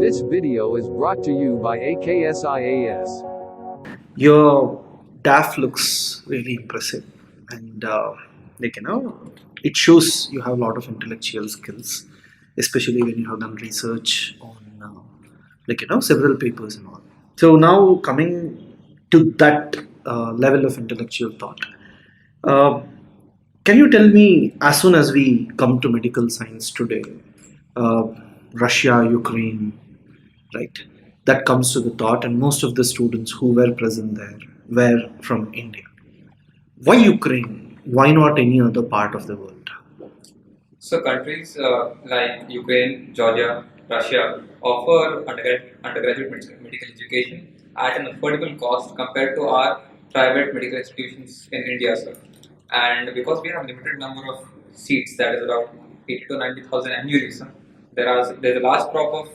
This video is brought to you by AKS IAS. Your DAF looks really impressive, and it shows you have a lot of intellectual skills, especially when you have done research on several papers and all. So now coming to that level of intellectual thought, uh, can you tell me, as soon as we come to medical science today, uh, Russia, Ukraine, right? That comes to the thought, and most of the students who were present there were from India. Why Ukraine? Why not any other part of the world? So countries like Ukraine, Georgia, Russia offer undergraduate medical education at an affordable cost compared to our private medical institutions in India, sir. And because we have limited number of seats, that is about 80 to 90,000 annually, sir, there's a large crop of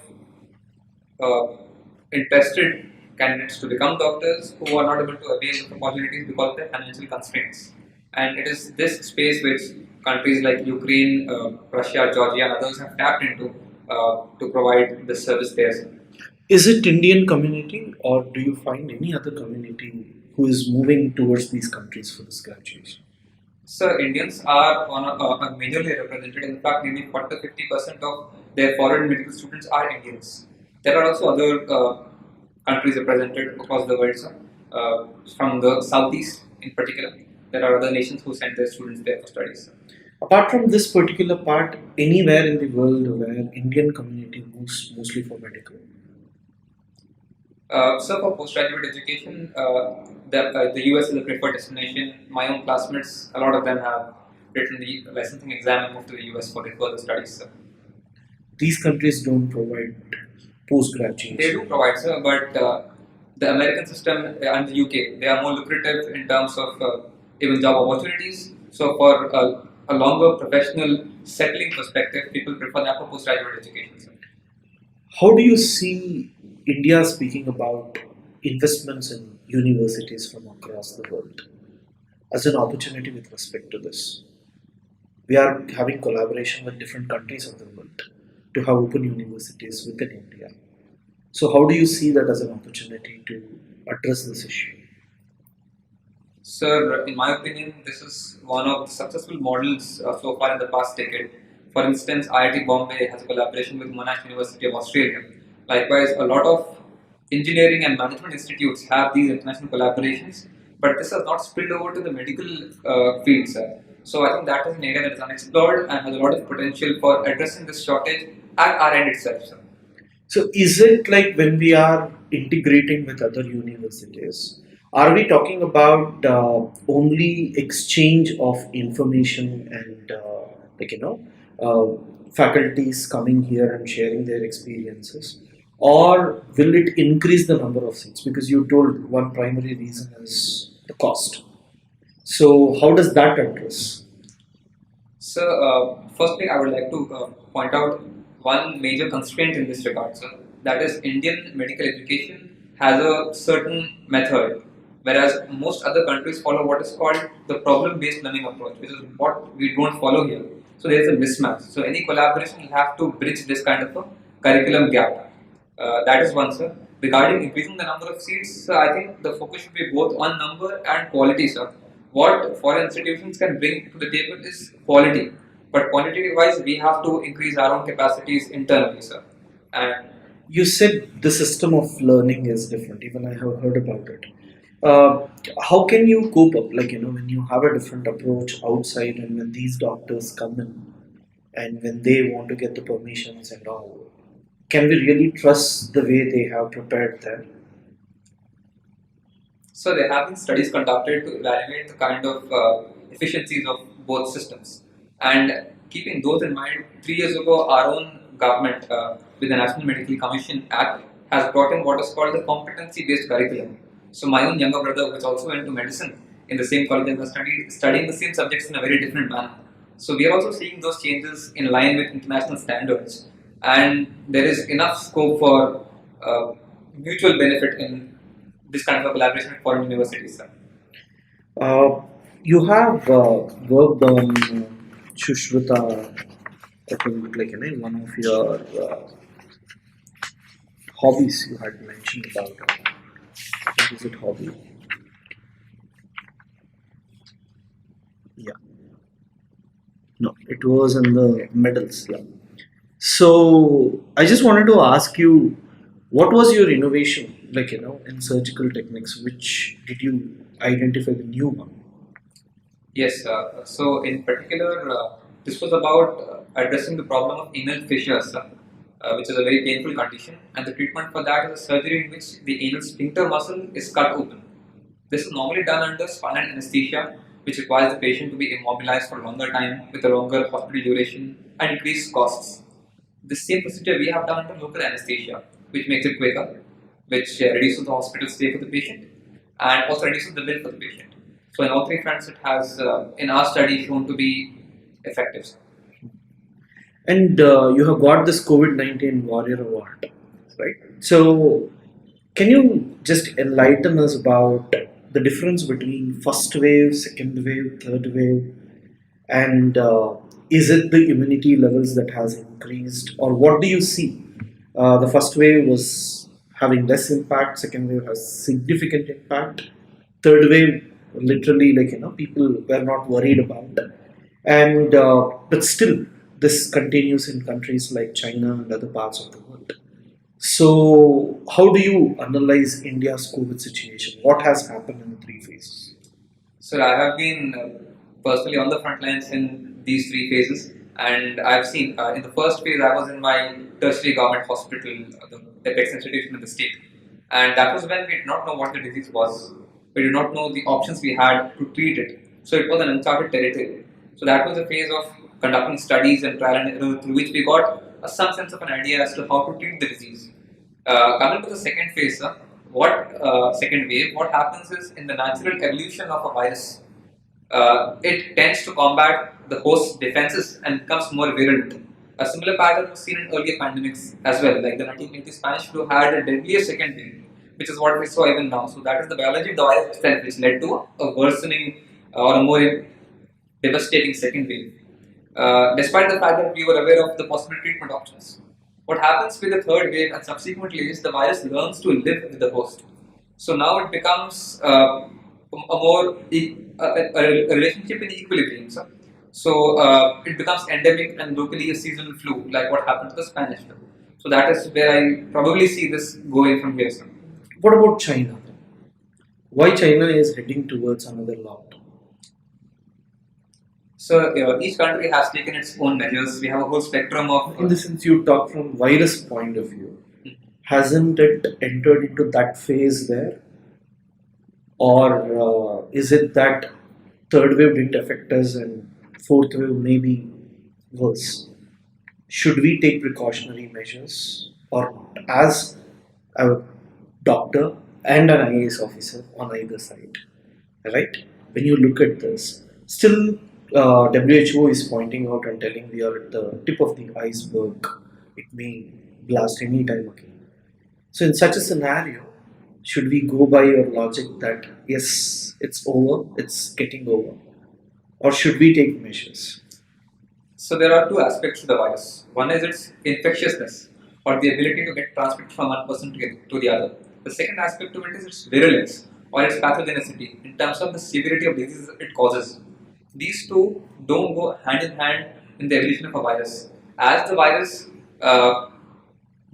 interested candidates to become doctors who are not able to avail of opportunities because of their financial constraints. And it is this space which countries like Ukraine, Russia, Georgia, and others have tapped into to provide this service there. Is it Indian community, or do you find any other community who is moving towards these countries for this graduation? So Indians are majorly represented. In fact, nearly 40 to 50% of their foreign medical students are Indians. There are also other countries represented across the world, from the southeast in particular. There are other nations who send their students there for studies. Apart from this particular part, anywhere in the world where Indian community moves mostly for medical? So for postgraduate education, the US is a preferred destination. My own classmates, a lot of them have written the licensing exam and moved to the US for their further studies. These countries don't provide post-graduation. They do provide, sir, but the American system and the UK, they are more lucrative in terms of even job opportunities. So for a longer professional settling perspective, people prefer that for postgraduate education, sir. How do you see India speaking about investments in universities from across the world as an opportunity with respect to this? We are having collaboration with different countries of the world to have open universities within India. So how do you see that as an opportunity to address this issue? Sir, in my opinion, this is one of the successful models so far in the past decade. For instance, IIT Bombay has a collaboration with Monash University of Australia. Likewise, a lot of engineering and management institutes have these international collaborations, but this has not spilled over to the medical field, sir. So I think that is an area that is unexplored and has a lot of potential for addressing this shortage at our end itself, sir. So is it like when we are integrating with other universities, are we talking about only exchange of information and faculties coming here and sharing their experiences, or will it increase the number of seats? Because you told one primary reason is the cost. So how does that address? So, firstly, I would like to point out one major constraint in this regard, sir. That is, Indian medical education has a certain method, whereas most other countries follow what is called the problem-based learning approach, which is what we don't follow here. So there is a mismatch. So any collaboration will have to bridge this kind of a curriculum gap. That is one, sir. Regarding increasing the number of seats, I think the focus should be both on number and quality, sir. What foreign institutions can bring to the table is quality, but quantity-wise, we have to increase our own capacities internally, sir. And You said the system of learning is different. Even I have heard about it. How can you cope up? When you have a different approach outside, and when these doctors come in, and when they want to get the permissions and all, can we really trust the way they have prepared that? So there have been studies conducted to evaluate the kind of efficiencies of both systems. And keeping those in mind, 3 years ago, our own government, with the National Medical Commission Act, has brought in what is called the competency-based curriculum. So my own younger brother, who is also into medicine in the same college, was studying the same subjects in a very different manner. So we are also seeing those changes in line with international standards, and there is enough scope for mutual benefit in this kind of a collaboration with foreign universities, sir. You have worked on Shushruta, I think, one of your hobbies you had mentioned about. What is it, hobby? Yeah. No, it was in the medals. Yeah. So I just wanted to ask you, what was your innovation, like in surgical techniques? Which did you identify the new one? Yes, so in particular, this was about addressing the problem of anal fissures, which is a very painful condition, and the treatment for that is a surgery in which the anal sphincter muscle is cut open. This is normally done under spinal anesthesia, which requires the patient to be immobilized for a longer time with a longer hospital duration and increased costs. The same procedure we have done under local anesthesia, which makes it quicker, which reduces the hospital stay for the patient and also reduces the bill for the patient. So, in all three fronts, it has, in our study, shown to be effective. And you have got this COVID-19 Warrior Award, right? So, can you just enlighten us about the difference between first wave, second wave, third wave, and is it the immunity levels that has increased, or what do you see? The first wave was having less impact, second wave has significant impact, third wave literally people were not worried about, and but still this continues in countries like China and other parts of the world. So, how do you analyze India's COVID situation? What has happened in the three phases? So, I have been personally on the front lines in these three phases, and I've seen in the first phase, I was in my tertiary government hospital, the apex institution in the state, and that was when we did not know what the disease was. We did not know the options we had to treat it. So, it was an uncharted territory. So, that was a phase of conducting studies and trial and error through which we got some sense of an idea as to how to treat the disease. Coming to the second phase, second wave, what happens is in the natural evolution of a virus, it tends to combat the host's defenses and becomes more virulent. A similar pattern was seen in earlier pandemics as well, like the 1980 Spanish flu had a deadlier second wave, which is what we saw even now. So that is the biology of the virus itself, which led to a worsening or a more devastating second wave. Despite the fact that we were aware of the possible treatment options. What happens with the third wave and subsequently is the virus learns to live with the host. So now it becomes a relationship in equilibrium. So it becomes endemic and locally a seasonal flu, like what happened to the Spanish flu. So that is where I probably see this going from here. Sir. What about China? Why China is heading towards another lockdown? So each country has taken its own measures. We have a whole spectrum of. In the sense you talk from virus point of view, hasn't it entered into that phase there, or is it that third wave didn't affect us and fourth wave may be worse? Should we take precautionary measures or not? As a doctor and an IAS officer on either side, right? When you look at this, still. WHO is pointing out and telling we are at the tip of the iceberg. It may blast any time again. So, in such a scenario, should we go by your logic that yes, it's over, it's getting over, or should we take measures? So, there are two aspects to the virus. One is its infectiousness or the ability to get transmitted from one person to the other. The second aspect to it is its virulence or its pathogenicity in terms of the severity of disease it causes. These two don't go hand in hand in the evolution of a virus. As the virus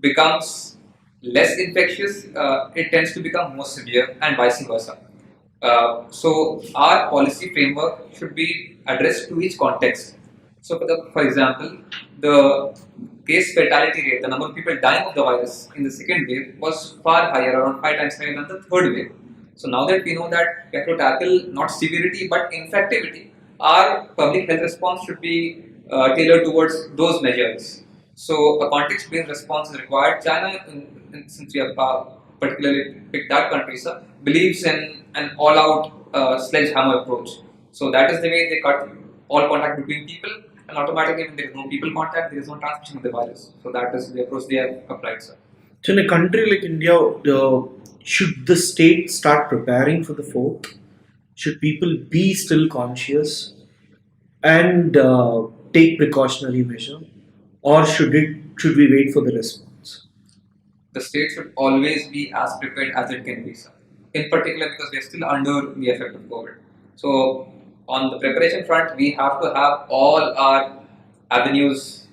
becomes less infectious, it tends to become more severe and vice versa. So our policy framework should be addressed to each context. So for example, the case fatality rate, the number of people dying of the virus in the second wave was far higher, around 5 times higher than the third wave. So now that we know that we have to tackle not severity but infectivity, our public health response should be tailored towards those measures. So a context-based response is required. China, since we have particularly picked that country, sir, believes in an all-out sledgehammer approach. So that is the way they cut all contact between people, and automatically when there is no people contact, there is no transmission of the virus. So that is the approach they have applied, sir. So in a country like India, should the state start preparing for the fourth? Should people be still conscious and take precautionary measure, or should we wait for the response? the state should always be as prepared as it can be, sir. In particular, because we are still under the effect of COVID. So, on the preparation front, we have to have all our avenues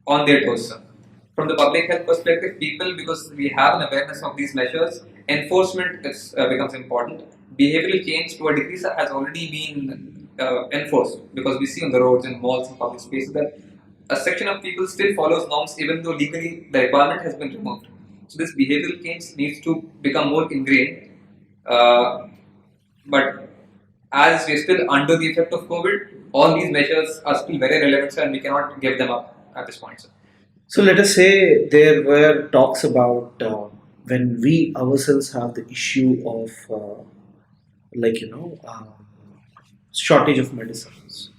on their toes, sir. From the public health perspective, people, because we have an awareness of these measures, enforcement becomes important. Behavioral change to a degree, sir, has already been enforced, because we see on the roads and malls and public spaces that a section of people still follows norms even though legally the requirement has been removed. So this behavioral change needs to become more ingrained. But as we're still under the effect of COVID, all these measures are still very relevant, sir, and we cannot give them up at this point, sir. So let us say there were talks about when we ourselves have the issue of shortage of medicines.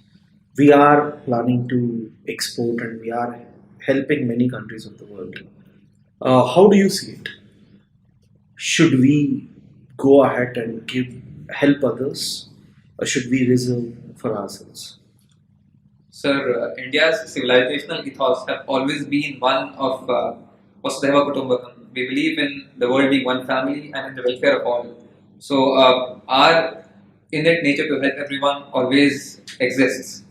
We are planning to export and we are helping many countries of the world. How do you see it? Should we go ahead and help others, or should we reserve for ourselves? Sir, India's civilizational ethos have always been one of Vasudhaiva Kutumbakam. We believe in the world being one family and in the welfare of all. So, our innate nature to help everyone always exists.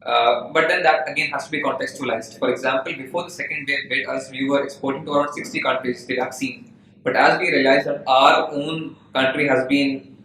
But then that again has to be contextualized. For example, before the second wave hit us, we were exporting to around 60 countries the vaccine. But as we realized that our own country has been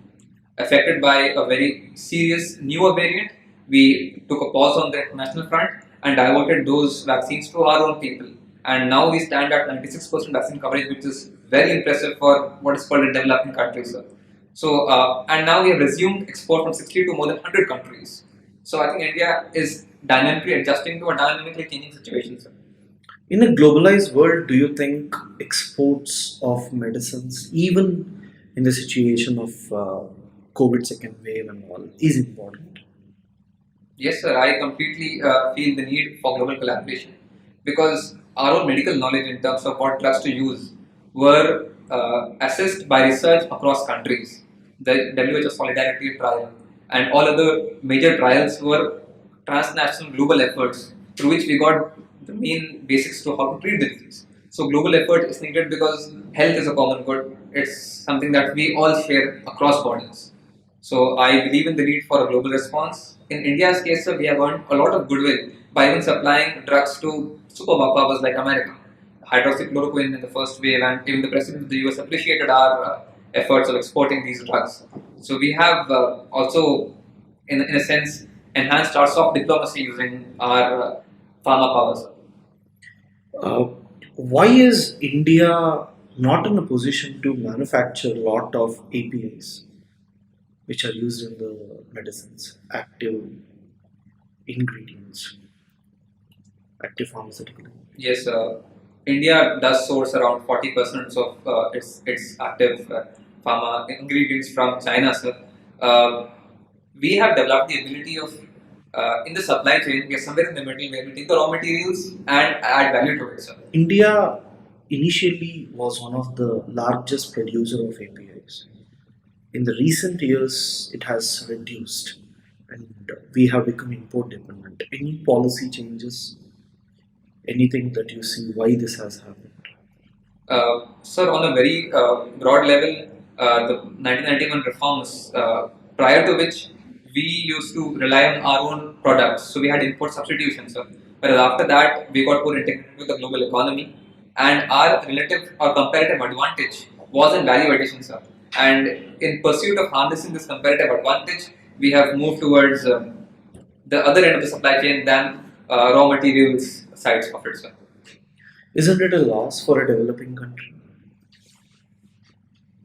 affected by a very serious newer variant, we took a pause on the international front and diverted those vaccines to our own people. And now we stand at 96% vaccine coverage, which is very impressive for what is called a developing country, sir. So, and now we have resumed export from 60 to more than 100 countries. So, I think India is dynamically adjusting to a dynamically changing situation, sir. In a globalized world, do you think exports of medicines, even in the situation of COVID second wave and all, is important? Yes, sir. I completely feel the need for global collaboration, because our own medical knowledge in terms of what drugs to use were assessed by research across countries. The WHO Solidarity Trial and all other major trials were transnational global efforts through which we got the main basics to how to treat the disease. So global effort is needed because health is a common good. It's something that we all share across borders. So I believe in the need for a global response. In India's case, sir, we have earned a lot of goodwill by even supplying drugs to superpowers like America. Hydroxychloroquine in the first wave, and even the president of the US appreciated our efforts of exporting these drugs. So we have also, in a sense, enhanced our soft diplomacy using our pharma powers. Uh, why is India not in a position to manufacture a lot of APIs which are used in the medicines, active ingredients, active pharmaceutical ingredients? Yes, India does source around 40% of its active pharma ingredients from China, sir. We have developed the ability of in the supply chain, we are somewhere in the middle where we take the raw materials and add value to it, sir. India initially was one of the largest producer of APIs. In the recent years, it has reduced and we have become import dependent. Any policy changes? Anything that you see why this has happened? Sir, on a very broad level, the 1991 reforms, prior to which we used to rely on our own products, so we had import substitution, sir. Whereas after that, we got more integrated with the global economy, and our relative or comparative advantage was in value addition, sir. And in pursuit of harnessing this comparative advantage, we have moved towards the other end of the supply chain than raw materials sides of it, sir. Isn't it a loss for a developing country?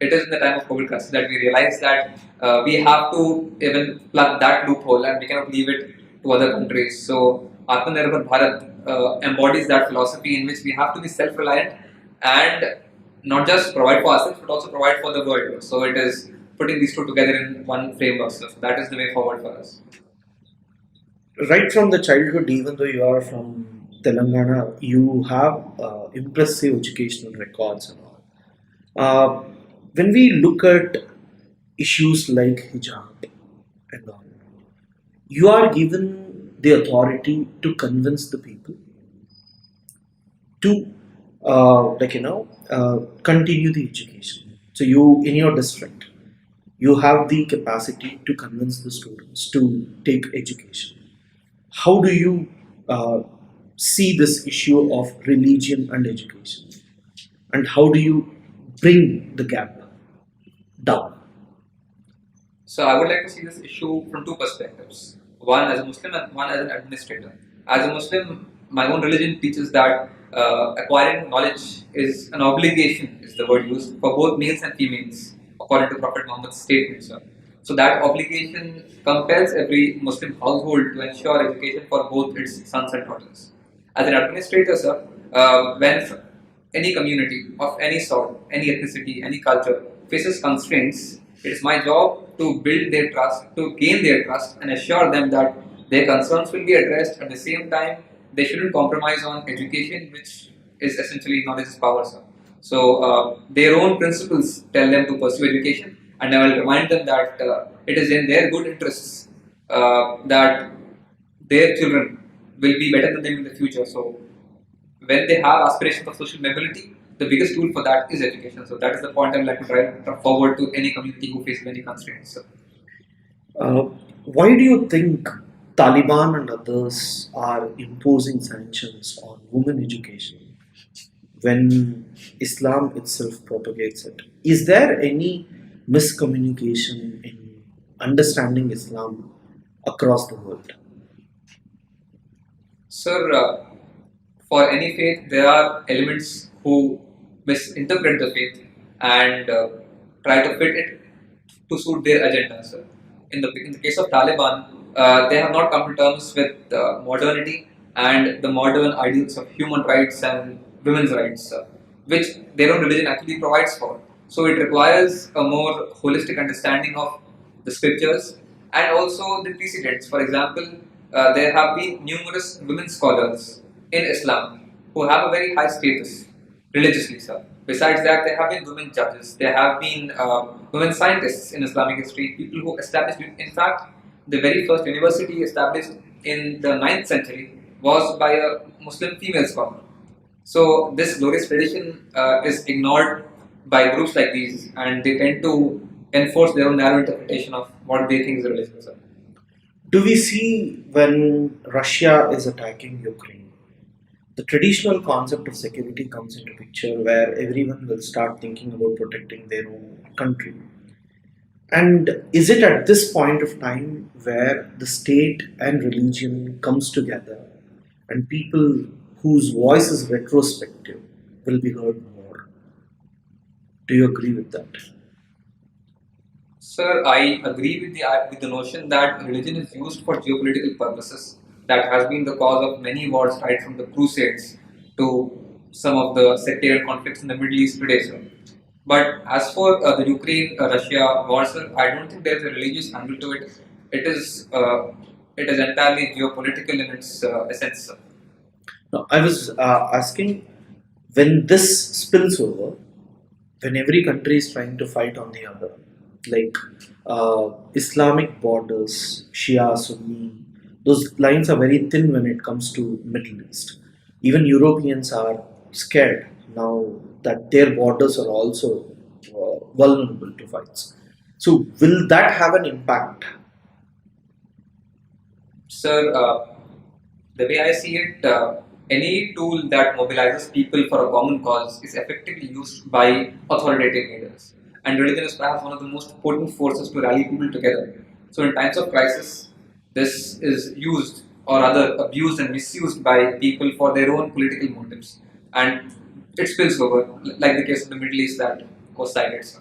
It is in the time of COVID crisis that we realize that we have to even plug that loophole and we cannot leave it to other countries. So Atmanirbhar Bharat embodies that philosophy in which we have to be self-reliant and not just provide for ourselves but also provide for the world. So it is putting these two together in one framework. So that is the way forward for us. Right from the childhood, even though you are from Telangana, you have impressive educational records and all. When we look at issues like hijab and all, you are given the authority to convince the people to continue the education. So you, in your district, you have the capacity to convince the students to take education. How do you uh, see this issue of religion and education, and how do you bring the gap down? So I would like to see this issue from two perspectives. One as a Muslim and one as an administrator. As a Muslim, my own religion teaches that acquiring knowledge is an obligation, is the word used, for both males and females, according to Prophet Muhammad's statement. So that obligation compels every Muslim household to ensure education for both its sons and daughters. As an administrator, sir, when any community of any sort, any ethnicity, any culture faces constraints, it is my job to build their trust, to gain their trust, and assure them that their concerns will be addressed. At the same time, they shouldn't compromise on education, which is essentially knowledge is power. Sir. So, their own principles tell them to pursue education, and I will remind them that it is in their good interests that their children will be better than them in the future. So, when they have aspirations of social mobility, the biggest tool for that is education. So that is the point I would like to drive forward to any community who faces any constraints. So, Uh, why do you think Taliban and others are imposing sanctions on women education when Islam itself propagates it? Is there any miscommunication in understanding Islam across the world? sir, for any faith, there are elements who misinterpret the faith and try to fit it to suit their agenda. Sir. In the case of Taliban, they have not come to terms with modernity and the modern ideals of human rights and women's rights, which their own religion actually provides for. So it requires a more holistic understanding of the scriptures and also the precedents. For example, there have been numerous women scholars in Islam who have a very high status religiously, sir. Besides that, there have been women judges, there have been women scientists in Islamic history, people who established, in fact, the very first university established in the 9th century was by a Muslim female scholar. So, this glorious tradition is ignored by groups like these, and they tend to enforce their own narrow interpretation of what they think is religion, sir. Do we see when Russia is attacking Ukraine, the traditional concept of security comes into picture where everyone will start thinking about protecting their own country? And is it at this point of time where the state and religion comes together and people whose voice is retrospective will be heard more? Do you agree with that? Sir, I agree with the notion that religion is used for geopolitical purposes. That has been the cause of many wars, right from the Crusades to some of the sectarian conflicts in the Middle East today, sir. But as for the Ukraine-Russia war, sir, I don't think there is a religious angle to it. It is uh, it is entirely geopolitical in its essence, sir. Now, I was asking, when this spills over, when every country is trying to fight on the other, like Islamic borders, Shia, Sunni, those lines are very thin when it comes to Middle East. Even Europeans are scared now that their borders are also vulnerable to fights. So, will that have an impact? Sir, the way I see it, any tool that mobilizes people for a common cause is effectively used by authoritative leaders. And religion is perhaps one of the most potent forces to rally people together. So, in times of crisis, this is used or rather abused and misused by people for their own political motives. And it spills over, like the case of the Middle East that was cited, sir.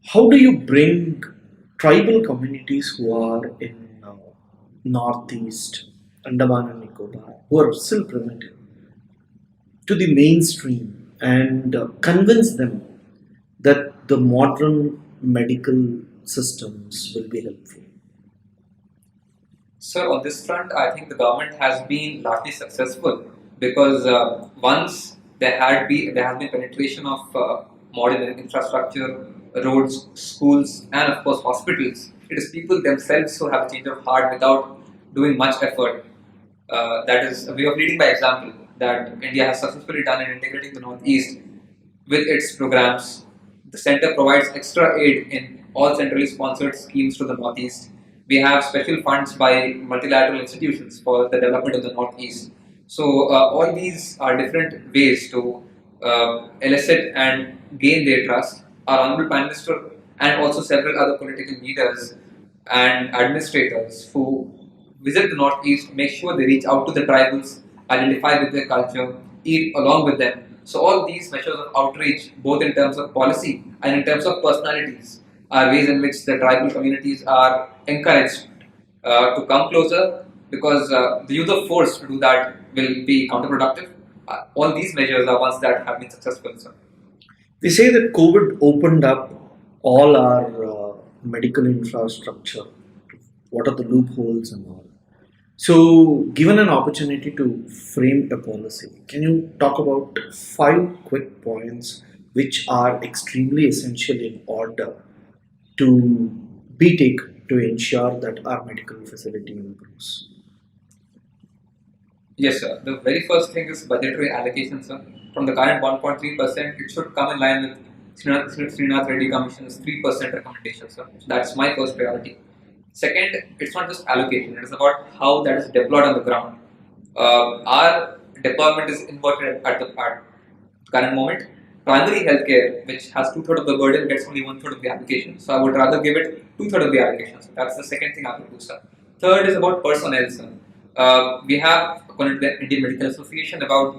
How do you bring tribal communities who are in Northeast, Andaman and Nicobar, who are still primitive, to the mainstream and convince them that the modern medical systems will be helpful? So on this front, I think the government has been largely successful because once there has been penetration of modern infrastructure, roads, schools, and of course hospitals. It is people themselves who have a change of heart without doing much effort. That is a way of leading by example. that India has successfully done in integrating the Northeast with its programs. The center provides extra aid in all centrally sponsored schemes to the Northeast. We have special funds by multilateral institutions for the development of the Northeast. So all these are different ways to elicit and gain their trust. Our Honorable Prime Minister and also several other political leaders and administrators who visit the Northeast make sure they reach out to the tribals, identify with their culture, eat along with them. So all these measures of outreach, both in terms of policy and in terms of personalities, are ways in which the tribal communities are encouraged to come closer, because the use of force to do that will be counterproductive. All these measures are ones that have been successful. So. We say that COVID opened up all our medical infrastructure. What are the loopholes and all? So, given an opportunity to frame a policy, can you talk about 5 quick points which are extremely essential in order to be taken to ensure that our medical facility improves? Yes, sir. The very first thing is budgetary allocation, sir. From the current 1.3%, it should come in line with Srinath Reddy Commission's 3% recommendation, sir. So that's my first priority. Second, it's not just allocation, it is about how that is deployed on the ground. Our deployment is inverted at the current moment. Primary healthcare, which has 2/3 of the burden, gets only 1/3 of the allocation. So I would rather give it 2/3 of the allocation. So that's the second thing I would do, sir. Third is about personnel, sir. We have, according to the Indian Medical Association, about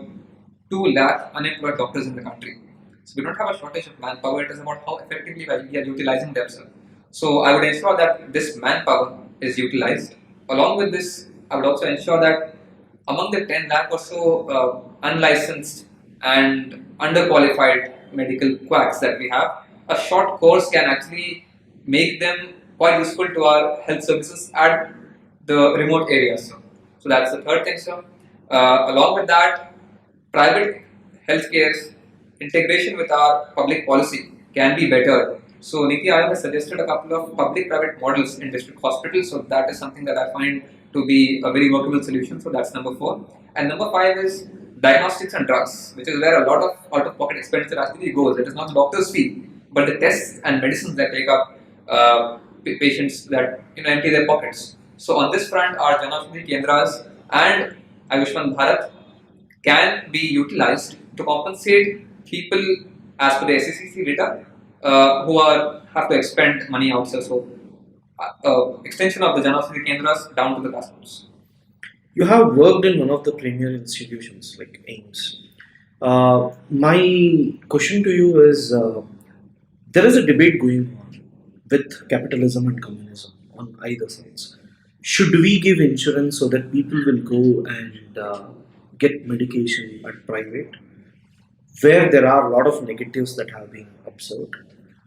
2 lakh unemployed doctors in the country. So we don't have a shortage of manpower. It is about how effectively we are utilizing them, sir. So I would ensure that this manpower is utilized. Along with this, I would also ensure that among the 10 lakh or so unlicensed and underqualified medical quacks that we have, a short course can actually make them quite useful to our health services at the remote areas. So that's the third thing, sir. Along with that, private healthcare's integration with our public policy can be better. So Niti Aayog has suggested a couple of public-private models in district hospitals. So that is something that I find to be a very workable solution. So that's number 4. And number 5 is diagnostics and drugs, which is where a lot of out-of-pocket expenditure actually goes. It is not the doctor's fee, but the tests and medicines that take up patients that empty their pockets. So on this front, our Jan Aushadhi Kendras and Ayushman Bharat can be utilized to compensate people as per the SECC data who have to expend money outside. So extension of the Jan Aushadhi Kendras down to the grassroots. You have worked in one of the premier institutions like AIMS. My question to you is, there is a debate going on with capitalism and communism on either sides. Should we give insurance so that people will go and get medication at private, where there are a lot of negatives that have been observed?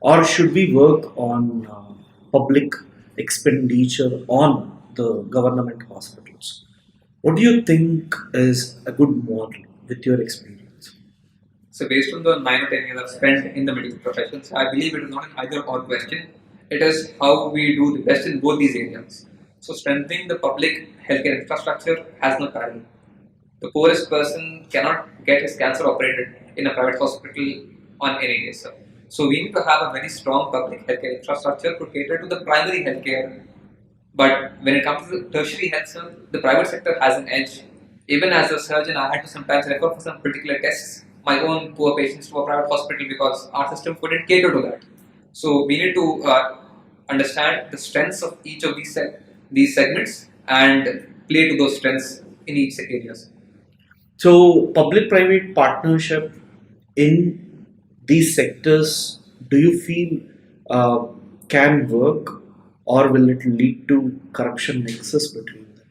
Or should we work on public expenditure on the government hospitals? What do you think is a good model with your experience? So based on the 9 or 10 years I've spent in the medical professions, I believe it is not an either or question. It is how we do the best in both these areas. So strengthening the public healthcare infrastructure has no parallel. The poorest person cannot get his cancer operated in a private hospital on any day, sir. So we need to have a very strong public healthcare infrastructure to cater to the primary healthcare. But when it comes to tertiary health, sir, the private sector has an edge. Even as a surgeon, I had to sometimes refer for some particular tests my own poor patients to a private hospital because our system couldn't cater to that. So we need to understand the strengths of each of these segments and play to those strengths in each area. So public-private partnership in these sectors, do you feel can work, or will it lead to corruption nexus between them?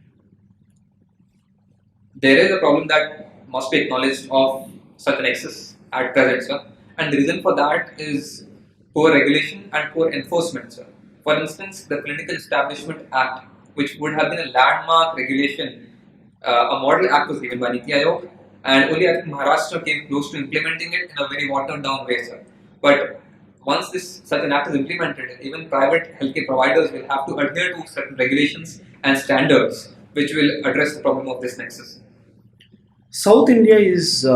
There is a problem that must be acknowledged of such an nexus at present, sir. And the reason for that is poor regulation and poor enforcement, sir. For instance, the Clinical Establishment Act, which would have been a landmark regulation, a model act was given by Niti Aayog, and only I think Maharashtra came close to implementing it in a very watered down way, sir. But once such an act is implemented, even private healthcare providers will have to adhere to certain regulations and standards which will address the problem of this nexus. South India is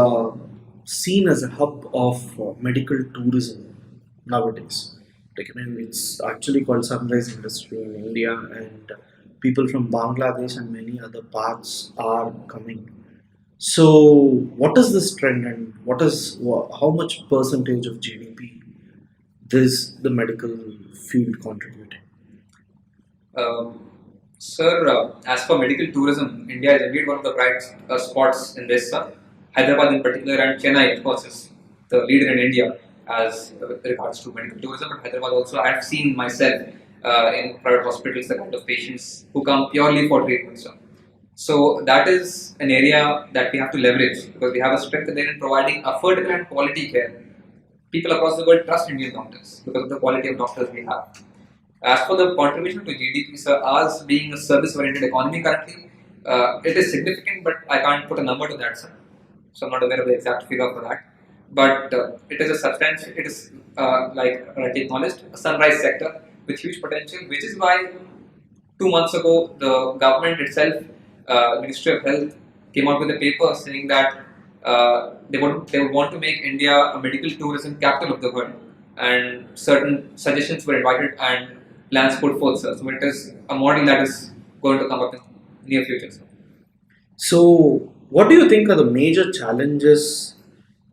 seen as a hub of medical tourism nowadays. Like, I mean, it's actually called sunrise industry in India, and people from Bangladesh and many other parts are coming. So, what is this trend, and how much percentage of GDP is the medical field contributing? Sir, as for medical tourism, India is indeed one of the bright spots in this. Hyderabad in particular and Chennai, of course, is the leader in India as regards to medical tourism. But Hyderabad also, I have seen myself in private hospitals the kind of patients who come purely for treatment. Sir. So that is an area that we have to leverage because we have a strength there in providing affordable and quality care. People across the world trust Indian doctors because of the quality of doctors we have. As for the contribution to GDP, sir, ours being a service-oriented economy currently, it is significant, but I can't put a number to that, sir. So I'm not aware of the exact figure for that. But it is a substantial, it is like already acknowledged, a sunrise sector with huge potential, which is why 2 months ago the government itself, Ministry of Health, came out with a paper saying that they would want to make India a medical tourism capital of the world, and certain suggestions were invited and plans put forth, sir. So it is a model that is going to come up in near future, sir. So, what do you think are the major challenges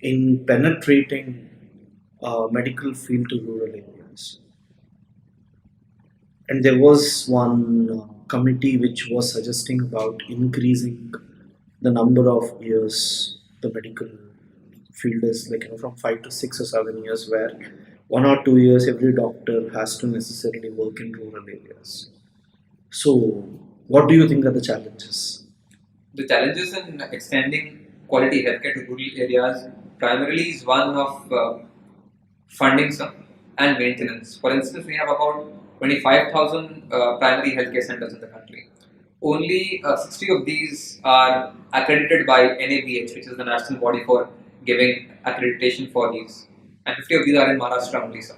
in penetrating medical field to rural areas? And there was one committee which was suggesting about increasing the number of years the medical field is, like, from 5 to 6 or 7 years, where 1 or 2 years every doctor has to necessarily work in rural areas. So, what do you think are the challenges? The challenges in extending quality healthcare to rural areas primarily is one of funding, sir, and maintenance. For instance, we have about 25,000 primary healthcare centers in the country. Only 60 of these are accredited by NABH, which is the national body for giving accreditation for these, and 50 of these are in Maharashtra only, sir.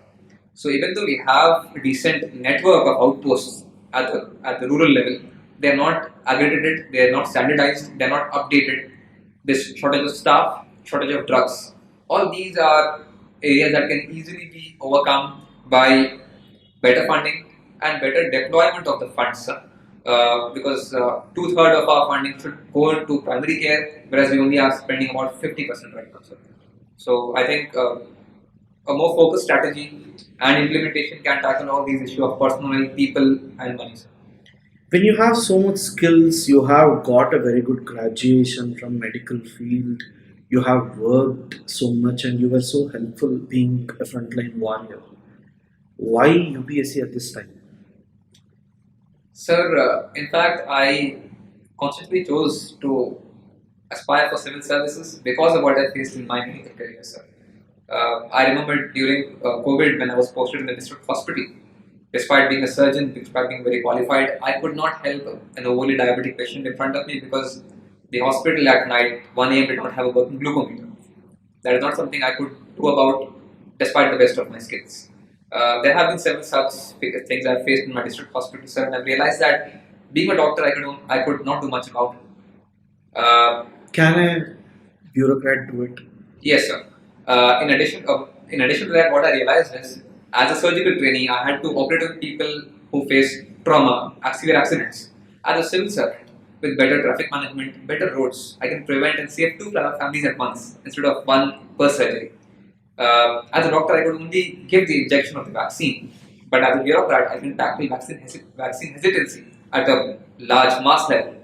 So even though we have a decent network of outposts at the rural level, they are not accredited, they are not standardized, they are not updated. This shortage of staff, shortage of drugs, all these are areas that can easily be overcome by better funding and better deployment of the funds, sir. Because 2/3 of our funding should go to primary care, whereas we only are spending about 50% right now, sir. So I think a more focused strategy and implementation can tackle all these issues of personnel, people, and money, sir. When you have so much skills, you have got a very good graduation from medical field, you have worked so much, and you were so helpful being a frontline warrior. Why UPSC at this time? Sir, in fact, I consciously chose to aspire for civil services because of what I faced in my medical career, sir. I remember during COVID when I was posted in the district hospital, despite being a surgeon, despite being very qualified, I could not help an overly diabetic patient in front of me because the hospital at night, 1 a.m. did not have a working glucometer. That is not something I could do about despite the best of my skills. There have been several such things I've faced in my district hospital, sir, and I've realized that being a doctor, I could not do much about it. Can a bureaucrat do it? Yes, sir. In addition to that, what I realized is, as a surgical trainee, I had to operate with people who face trauma, severe accidents. As a civil servant, with better traffic management, better roads, I can prevent and save two families at once instead of one per surgery. As a doctor, I could only give the injection of the vaccine, but as a bureaucrat, I can tackle vaccine hesitancy at a large mass level.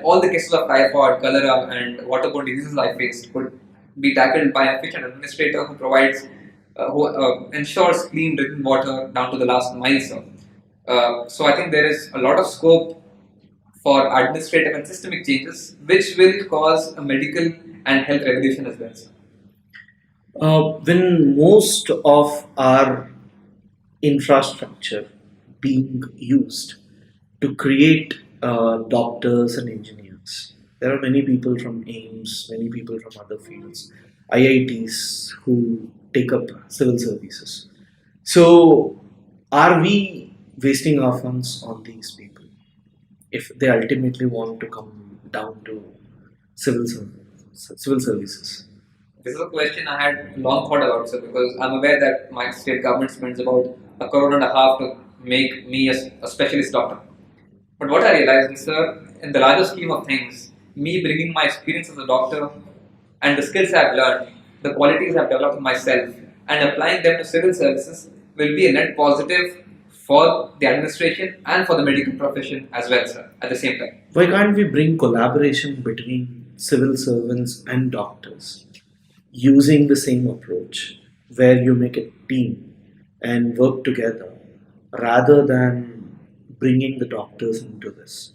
All the cases of typhoid, cholera, and waterborne diseases I faced could be tackled by an efficient administrator who provides, who ensures clean drinking water down to the last mile, sir. So I think there is a lot of scope for administrative and systemic changes, which will cause a medical and health revolution as well, sir. When most of our infrastructure being used to create doctors and engineers, there are many people from AIMS, many people from other fields, IITs who take up civil services. So, are we wasting our funds on these people if they ultimately want to come down to civil services? This is a question I had long thought about, sir, because I'm aware that my state government spends about 1.5 crore to make me a specialist doctor. But what I realized is, sir, in the larger scheme of things, me bringing my experience as a doctor and the skills I've learned, the qualities I've developed in myself, and applying them to civil services will be a net positive for the administration and for the medical profession as well, sir, at the same time. Why can't we bring collaboration between civil servants and doctors using the same approach where you make a team and work together rather than bringing the doctors into this?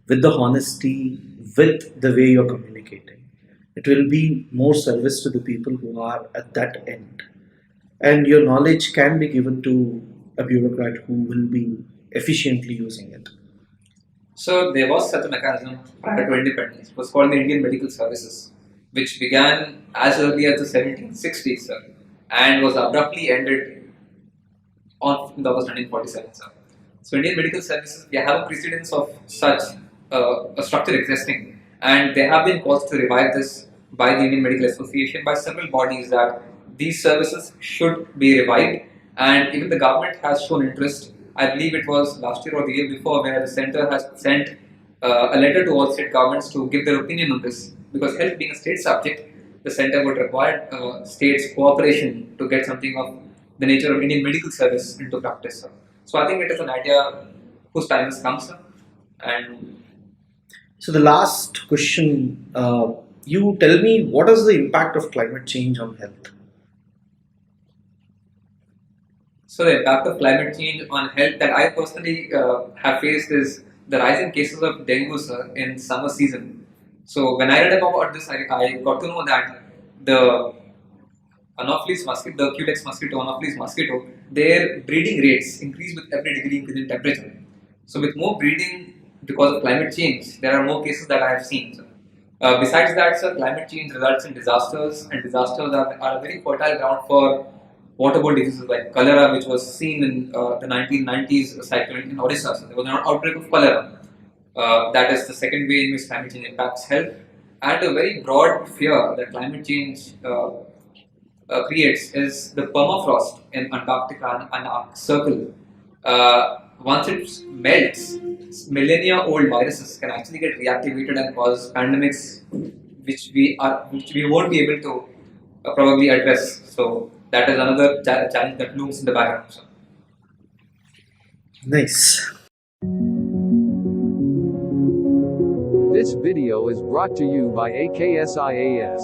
With the honesty, with the way you're communicating, it will be more service to the people who are at that end. And your knowledge can be given to a bureaucrat who will be efficiently using it. So there was such a mechanism prior to independence. It was called the Indian Medical Services, which began as early as the 1760s, sir, and was abruptly ended on August 1947, sir. So Indian Medical Services, we have a precedence of such a structure existing, and there have been calls to revive this by the Indian Medical Association, by several bodies, that these services should be revived, and even the government has shown interest. I believe it was last year or the year before, where the centre has sent a letter to all state governments to give their opinion on this, because health being a state subject, the centre would require states' cooperation to get something of the nature of Indian medical service into practice, sir. So I think it is an idea whose time has come, sir. And so the last question, you tell me, what is the impact of climate change on health? so the impact of climate change on health that I personally have faced is the rising cases of dengue, sir, in summer season. So when I read about this, I got to know that the Anopheles mosquito, the Culex mosquito, Anopheles mosquito, their breeding rates increase with every degree increase in temperature. So with more breeding because of climate change, there are more cases that I have seen, sir. Besides that, sir, climate change results in disasters, and disasters are a very fertile ground for waterborne diseases like cholera, which was seen in the 1990s cyclone in Odisha. So there was an outbreak of cholera. That is the second way in which climate change impacts health. And a very broad fear that climate change creates is the permafrost in Antarctica and Arctic Circle. Once it melts, millennia-old viruses can actually get reactivated and cause pandemics, which we won't be able to probably address. So that is another challenge that looms in the background. So. Nice. This video is brought to you by AKS IAS.